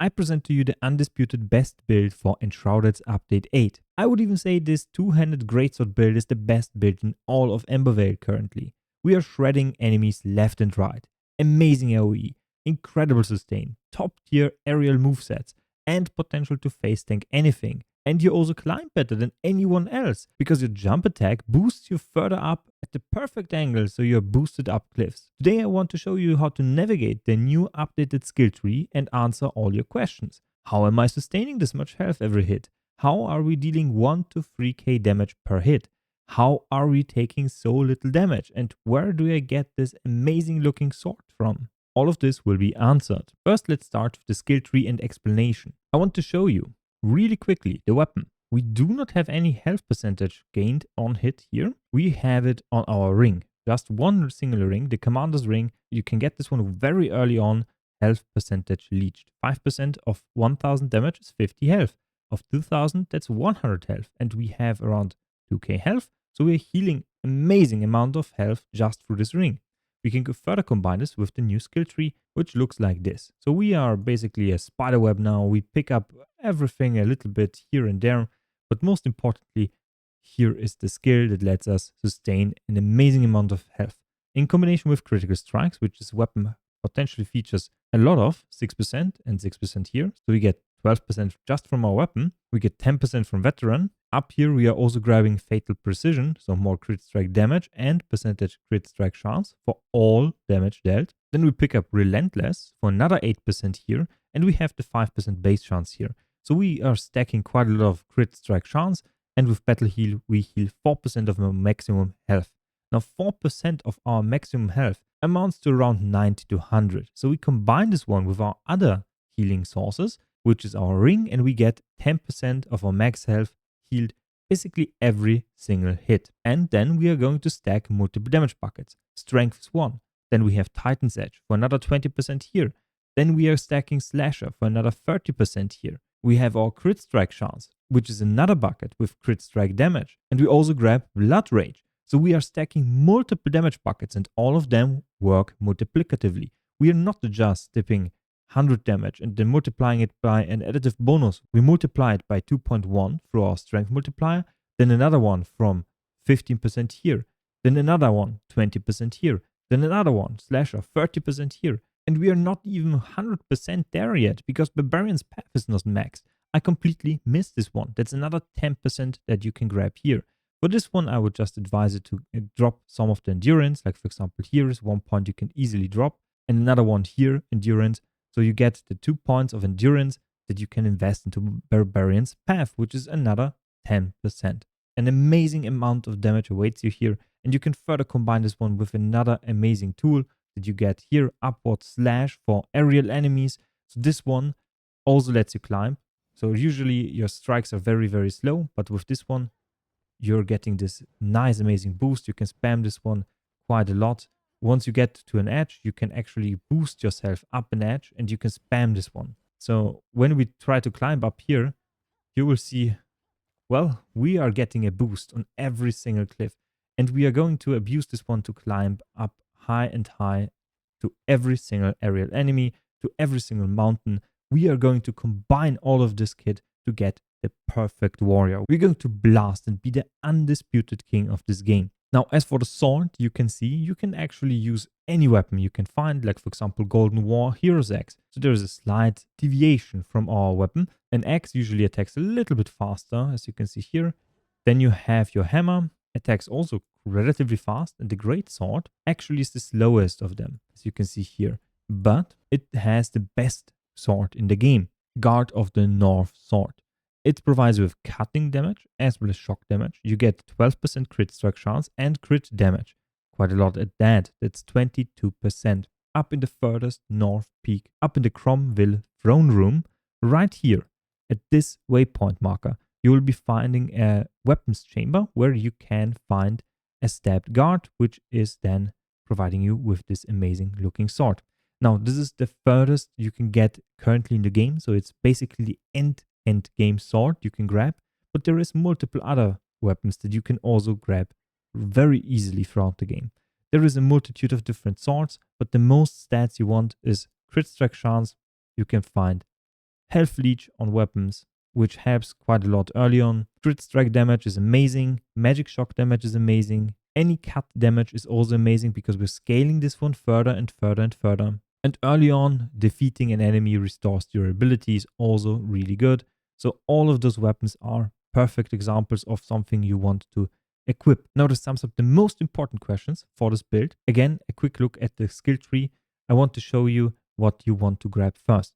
I present to you the undisputed best build for Enshrouded's update 8. I would even say this two-handed Greatsword build is the best build in all of Embervale currently. We are shredding enemies left and right. Amazing AoE, incredible sustain, top tier aerial movesets, and potential to face tank anything. And you also climb better than anyone else, because your jump attack boosts you further up at the perfect angle, so you're boosted up cliffs. Today I want to show you how to navigate the new updated skill tree and answer all your questions. How am I sustaining this much health every hit? How are we dealing 1 to 3k damage per hit? How are we taking so little damage? And where do I get this amazing looking sword from? All of this will be answered. First, let's start with the skill tree and explanation. I want to show you really quickly the weapon. We do not have any health percentage gained on hit here. We have it on our ring. Just one single ring, the commander's ring. You can get this one very early on. Health percentage leached. 5% of 1000 damage is 50 health. Of 2000, that's 100 health. And we have around 2k health. So we're healing amazing amount of health just through this ring. We can further combine this with the new skill tree, which looks like this. So we are basically a spider web now. We pick up everything a little bit here and there, but most importantly, here is the skill that lets us sustain an amazing amount of health. In combination with critical strikes, which this weapon potentially features a lot of, 6% and 6% here. So we get 12% just from our weapon. We get 10% from veteran. Up here we are also grabbing fatal precision, so more crit strike damage and percentage crit strike chance for all damage dealt. Then we pick up relentless for another 8% here, and we have the 5% base chance here. So we are stacking quite a lot of crit strike chance, and with battle heal we heal 4% of our maximum health. Now 4% of our maximum health amounts to around 90 to 100. So we combine this one with our other healing sources, which is our ring, and we get 10% of our max health healed basically every single hit. And then we are going to stack multiple damage buckets. Strength is 1. Then we have Titan's Edge for another 20% here. Then we are stacking Slasher for another 30% here. We have our crit strike chance, which is another bucket with crit strike damage. And we also grab Blood Rage. So we are stacking multiple damage buckets, and all of them work multiplicatively. We are not just dipping 100 damage and then multiplying it by an additive bonus. We multiply it by 2.1 through our strength multiplier, then another one from 15% here, then another one 20% here, then another one Slasher 30% here. And we are not even 100% there yet, because Barbarian's Path is not maxed. I completely missed this one. That's another 10% that you can grab here. For this one, I would just advise you to drop some of the endurance. Like for example, here is 1 point you can easily drop, and another one here, endurance. So you get the 2 points of endurance that you can invest into Barbarian's Path, which is another 10%. An amazing amount of damage awaits you here, and you can further combine this one with another amazing tool that you get here, Upward Slash for aerial enemies. So this one also lets you climb. So usually your strikes are very, very slow, but with this one, you're getting this nice, amazing boost. You can spam this one quite a lot. Once you get to an edge, you can actually boost yourself up an edge, and you can spam this one. So when we try to climb up here, you will see, well, we are getting a boost on every single cliff, and we are going to abuse this one to climb up high and high to every single aerial enemy, to every single mountain. We are going to combine all of this kit to get the perfect warrior. We're going to blast and be the undisputed king of this game. Now, as for the sword, you can see you can actually use any weapon you can find, like for example, Golden War Hero's Axe. So there is a slight deviation from our weapon. An axe usually attacks a little bit faster, as you can see here. Then you have your hammer, attacks also relatively fast, and the Greatsword actually is the slowest of them, as you can see here. But it has the best sword in the game, Guard of the North sword. It provides you with cutting damage as well as shock damage. You get 12% crit strike chance and crit damage. Quite a lot at that. That's 22%. Up in the furthest north peak, up in the Cromwell throne room, right here at this waypoint marker, you will be finding a weapons chamber where you can find a stabbed guard, which is then providing you with this amazing looking sword. Now, this is the furthest you can get currently in the game, so it's basically the end game sword you can grab, but there is multiple other weapons that you can also grab very easily throughout the game. There is a multitude of different swords, but the most stats you want is crit strike chance. You can find health leech on weapons, which helps quite a lot early on. Crit strike damage is amazing. Magic shock damage is amazing. Any cut damage is also amazing because we're scaling this one further and further and further. And early on, defeating an enemy restores durability is also really good. So all of those weapons are perfect examples of something you want to equip. Now this sums up the most important questions for this build. Again, a quick look at the skill tree. I want to show you what you want to grab first.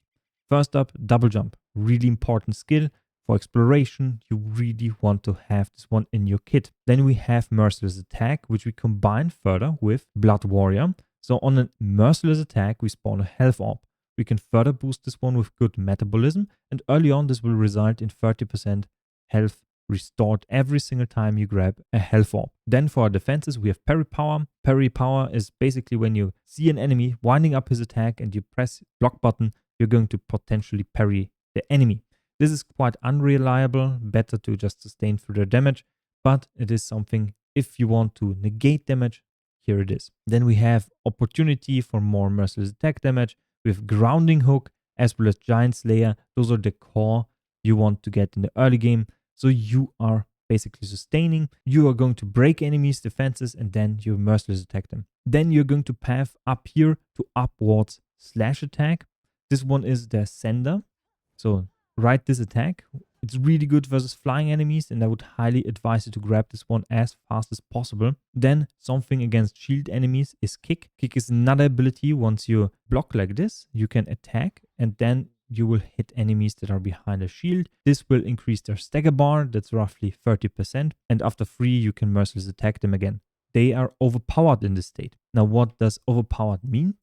First up, double jump. Really important skill. For exploration, you really want to have this one in your kit. Then we have Merciless Attack, which we combine further with Blood Warrior. So on a Merciless Attack, we spawn a health orb. We can further boost this one with good metabolism, and early on this will result in 30% health restored every single time you grab a health orb. Then for our defenses, we have parry power. Parry power is basically when you see an enemy winding up his attack and you press block button, you're going to potentially parry the enemy. This is quite unreliable, better to just sustain through the damage, but it is something if you want to negate damage, here it is. Then we have opportunity for more merciless attack damage with grounding hook as well as giant slayer. Those are the core you want to get in the early game. So you are basically sustaining. You are going to break enemies' defenses and then you merciless attack them. Then you're going to path up here to upwards slash attack. This one is the sender. So write this attack. It's really good versus flying enemies and I would highly advise you to grab this one as fast as possible. Then something against shield enemies is kick. Kick is another ability. Once you block like this, you can attack and then you will hit enemies that are behind a shield. This will increase their stagger bar. That's roughly 30%. And after 3, you can merciless attack them again. They are overpowered in this state. Now, what does overpowered mean?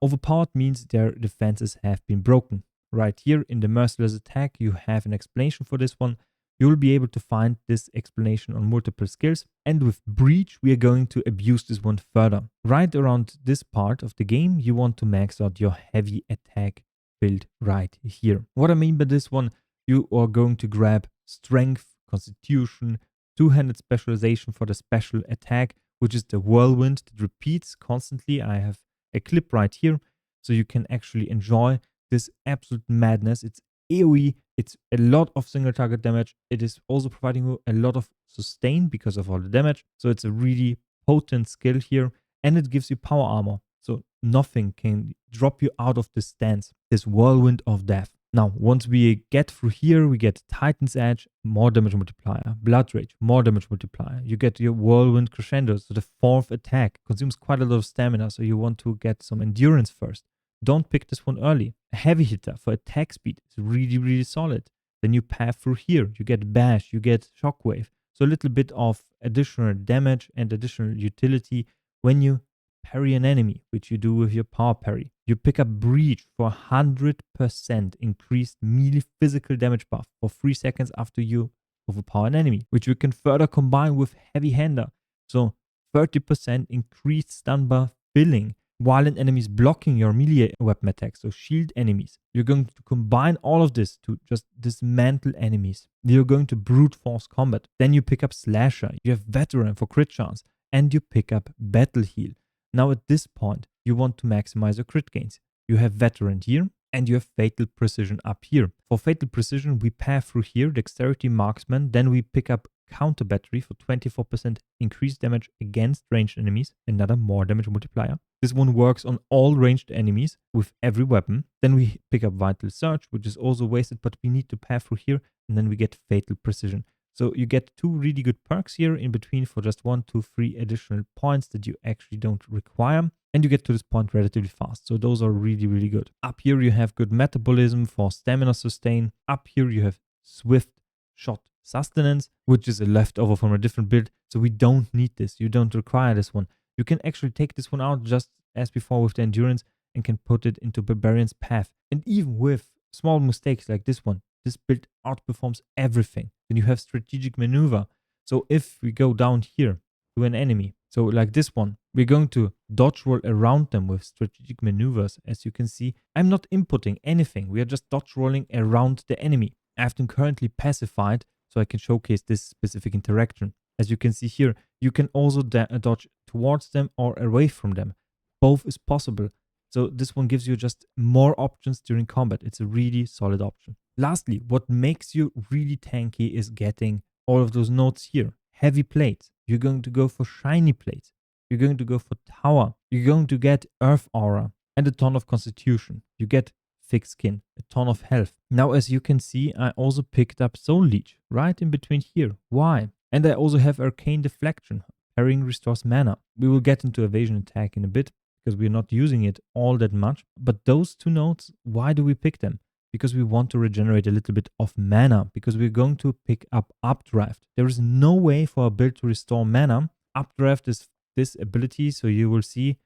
Overpowered means their defenses have been broken. Right here in the merciless attack, you have an explanation for this one. You'll be able to find this explanation on multiple skills. And with breach, we are going to abuse this one further. Right around this part of the game, you want to max out your heavy attack build right here. What I mean by this one, you are going to grab strength, constitution, two-handed specialization for the special attack, which is the whirlwind that repeats constantly. I have a clip right here, so you can actually enjoy this absolute madness. It's AoE, it's a lot of single target damage. It is also providing you a lot of sustain because of all the damage. So it's a really potent skill here, and it gives you power armor. So nothing can drop you out of this stance, this whirlwind of death. Now, once we get through here, we get Titan's Edge, more damage multiplier, Blood Rage, more damage multiplier. You get your whirlwind crescendo, so the 4th attack consumes quite a lot of stamina, so you want to get some endurance first. Don't pick this one early. A heavy hitter for attack speed is really, really solid. Then you path through here, you get Bash, you get Shockwave. So a little bit of additional damage and additional utility when you parry an enemy, which you do with your power parry. You pick up Breach for 100% increased melee physical damage buff for 3 seconds after you overpower an enemy, which you can further combine with Heavy Hander. So 30% increased stun buff filling while an enemy is blocking your melee weapon attacks, so shield enemies. You're going to combine all of this to just dismantle enemies. You're going to brute force combat. Then you pick up Slasher, you have Veteran for crit chance, and you pick up Battle Heal. Now at this point, you want to maximize your crit gains. You have Veteran here, and you have Fatal Precision up here. For Fatal Precision, we path through here, Dexterity Marksman, then we pick up Counter Battery for 24% increased damage against ranged enemies, another more damage multiplier. This one works on all ranged enemies with every weapon. Then we pick up Vital Surge, which is also wasted, but we need to path through here, and then we get Fatal Precision. So you get 2 really good perks here in between for just 1, 2, 3 additional points that you actually don't require. And you get to this point relatively fast. So those are really, really good. Up here you have good metabolism for stamina sustain. Up here you have Swift Shot Sustenance, which is a leftover from a different build. So we don't need this. You don't require this one. You can actually take this one out just as before with the endurance and can put it into Barbarian's Path. And even with small mistakes like this one, this build outperforms everything. Then you have strategic maneuver. So if we go down here to an enemy, so like this one, we're going to dodge roll around them with strategic maneuvers. As you can see, I'm not inputting anything. We are just dodge rolling around the enemy. I have them currently pacified so I can showcase this specific interaction. As you can see here, you can also dodge towards them or away from them. Both is possible. So this one gives you just more options during combat. It's a really solid option. Lastly, what makes you really tanky is getting all of those nodes here. Heavy plates. You're going to go for shiny plates. You're going to go for tower. You're going to get earth aura and a ton of constitution. You get thick skin, a ton of health. Now, as you can see, I also picked up Soul Leech right in between here. Why? And I also have Arcane Deflection. Parrying restores mana. We will get into evasion attack in a bit because we're not using it all that much. But those two nodes, why do we pick them? Because we want to regenerate a little bit of mana, because we're going to pick up Updraft. There is no way for a build to restore mana. Updraft is this ability, so you will see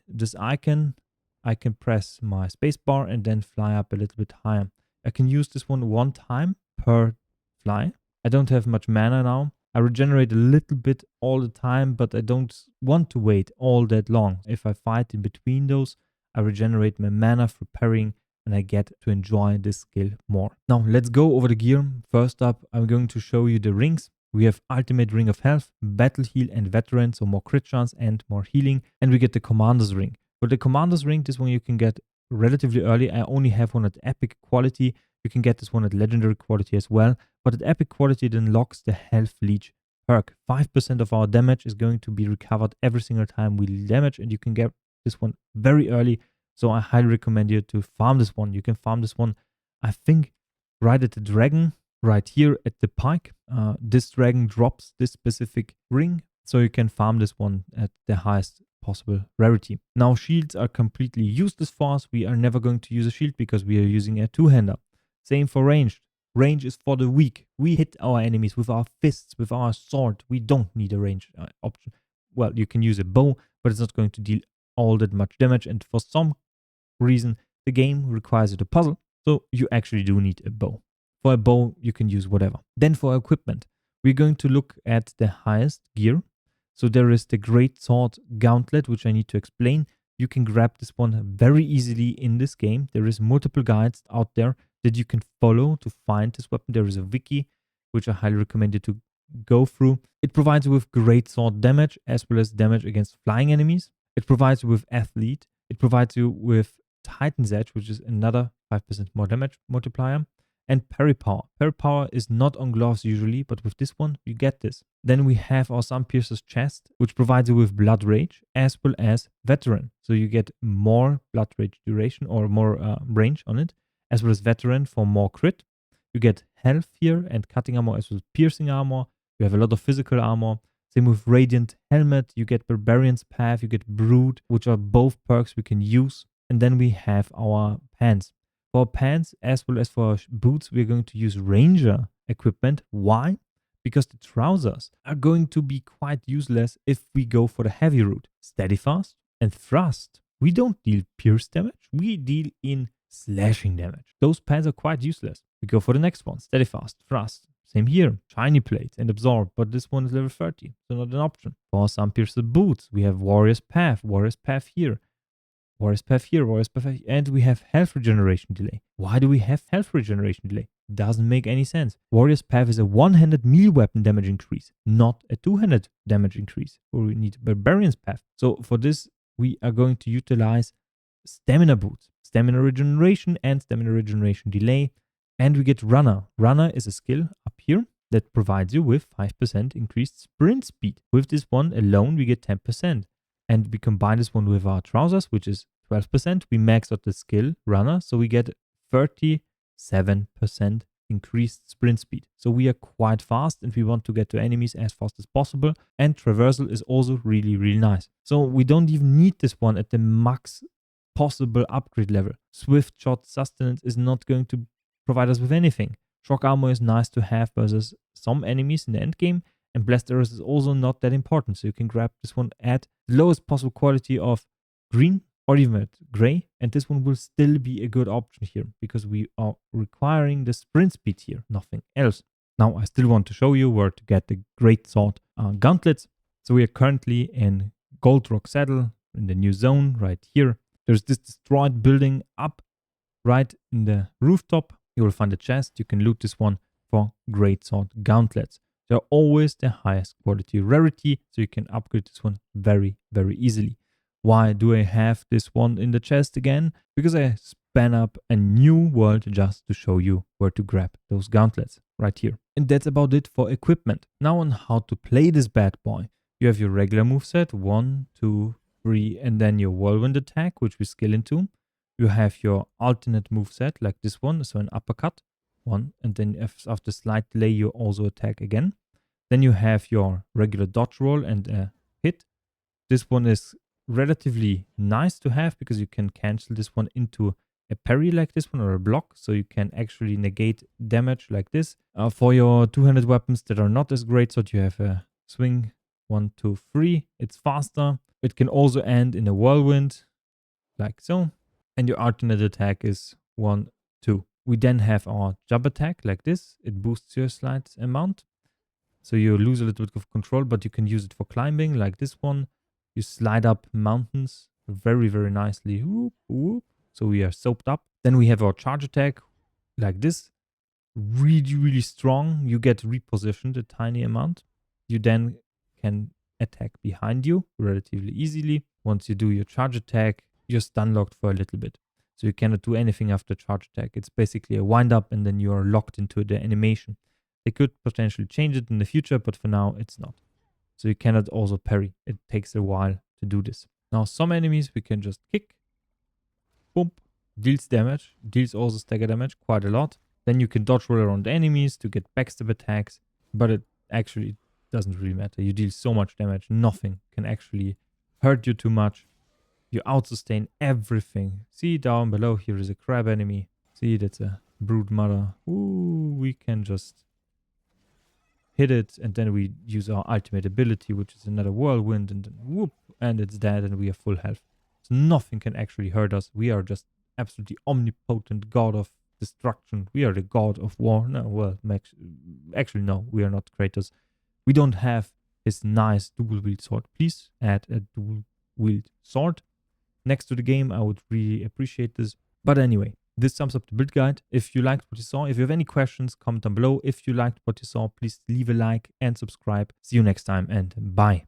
this icon. I can press my spacebar and then fly up a little bit higher. I can use this one time per fly. I don't have much mana now. I regenerate a little bit all the time, but I don't want to wait all that long. If I fight in between those, I regenerate my mana through parrying, and I get to enjoy this skill more. Now, let's go over the gear. First up, I'm going to show you the rings. We have Ultimate Ring of Health, Battle Heal, and Veteran, so more crit chance and more healing. And we get the Commander's Ring. For the Commander's Ring, this one you can get relatively early. I only have one at Epic quality. You can get this one at Legendary quality as well. But at Epic quality, it unlocks the Health Leech perk. 5% of our damage is going to be recovered every single time we damage, and you can get this one very early. So I highly recommend you to farm this one. You can farm this one, I think, right at the dragon, right here at the pike. This dragon drops this specific ring, so you can farm this one at the highest possible rarity. Now, shields are completely useless for us. We are never going to use a shield because we are using a two-hander. Same for ranged. Range is for the weak. We hit our enemies with our fists, with our sword. We don't need a range option. Well, you can use a bow, but it's not going to deal all that much damage, and for some reason the game requires you to puzzle, so you actually do need a bow. For a bow you can use whatever. Then for equipment, we're going to look at the highest gear. So there is the Greatsword Gauntlet, which I need to explain. You can grab this one very easily in this game. There is multiple guides out there that you can follow to find this weapon. There is a wiki, which I highly recommend you to go through. It provides you with great sword damage as well as damage against flying enemies. It provides you with Athlete. It provides you with Titan's Edge, which is another 5% more damage multiplier. And parry power. Parry power is not on gloves usually, but with this one, you get this. Then we have our Sunpiercer's Chest, which provides you with Blood Rage as well as Veteran. So you get more Blood Rage duration or more range on it, as well as Veteran for more crit. You get health here and cutting armor as well as piercing armor. You have a lot of physical armor. Same with Radiant Helmet. You get Barbarian's Path. You get Brood, which are both perks we can use. And then we have our pants. For pants as well as for boots, we're going to use Ranger equipment. Why? Because the trousers are going to be quite useless if we go for the heavy route. Steadfast and Thrust. We don't deal pierce damage. We deal in slashing damage. Those pants are quite useless. We go for the next one. Steadfast, Thrust. Same here. Shiny Plate and Absorb, but this one is level 30, so not an option. For some piercer boots, we have Warrior's Path here. Warrior's Path here, Warrior's Path here, and we have health regeneration delay. Why do we have health regeneration delay? Doesn't make any sense. Warrior's Path is a one-handed melee weapon damage increase, not a two-handed damage increase, where we need Barbarian's Path. So for this, we are going to utilize Stamina Boots, Stamina Regeneration and Stamina Regeneration Delay, and we get Runner. Runner is a skill up here that provides you with 5% increased sprint speed. With this one alone, we get 10%. And we combine this one with our trousers, which is 12%. We max out the skill Runner, so we get 37% increased sprint speed. So we are quite fast and we want to get to enemies as fast as possible. And traversal is also really, really nice. So we don't even need this one at the max possible upgrade level. Swift Shot Sustenance is not going to provide us with anything. Shock Armor is nice to have versus some enemies in the endgame. And Blast Arrows is also not that important. So you can grab this one at the lowest possible quality of green or even at gray. And this one will still be a good option here because we are requiring the sprint speed here, nothing else. Now I still want to show you where to get the Greatsword gauntlets. So we are currently in Gold Rock Saddle in the new zone right here. There's this destroyed building up right in the rooftop. You will find a chest. You can loot this one for Greatsword gauntlets. They're always the highest quality rarity, so you can upgrade this one very, very easily. Why do I have this one in the chest again? Because I span up a new world just to show you where to grab those gauntlets right here. And that's about it for equipment. Now on how to play this bad boy. You have your regular moveset, 1, 2, 3, and then your whirlwind attack, which we skill into. You have your alternate moveset like this one, so an uppercut, 1, and then after slight delay you also attack again. Then you have your regular dodge roll and a hit. This one is relatively nice to have because you can cancel this one into a parry like this one or a block, so you can actually negate damage like this. For your two-handed weapons that are not as great, so you have a swing 1, 2, 3. It's faster. It can also end in a whirlwind like so, and your alternate attack is 1, 2. We then have our jab attack like this. It boosts your slight amount, so you lose a little bit of control, but you can use it for climbing like this one. You slide up mountains very, very nicely. Whoop, whoop. So we are soaped up. Then we have our charge attack like this. Really, really strong. You get repositioned a tiny amount. You then can attack behind you relatively easily. Once you do your charge attack, you're stun locked for a little bit. So you cannot do anything after charge attack. It's basically a wind up and then you are locked into the animation. They could potentially change it in the future, but for now it's not. So you cannot also parry. It takes a while to do this. Now some enemies we can just kick. Boom. Deals damage. Deals also stagger damage quite a lot. Then you can dodge roll around enemies to get backstab attacks. But it actually doesn't really matter. You deal so much damage. Nothing can actually hurt you too much. You out-sustain everything. See down below here is a crab enemy. See, that's a brood mother. Ooh, we can just hit it, and then we use our ultimate ability, which is another whirlwind, and then whoop, and it's dead, and we have full health. So nothing can actually hurt us. We are just absolutely omnipotent god of destruction. We are the god of war. No, well, actually no, we are not Kratos. We don't have his nice dual-wield sword. Please add a dual-wield sword next to the game. I would really appreciate this. But anyway, this sums up the build guide. If you liked what you saw, if you have any questions, comment down below. If you liked what you saw, please leave a like and subscribe. See you next time, and bye.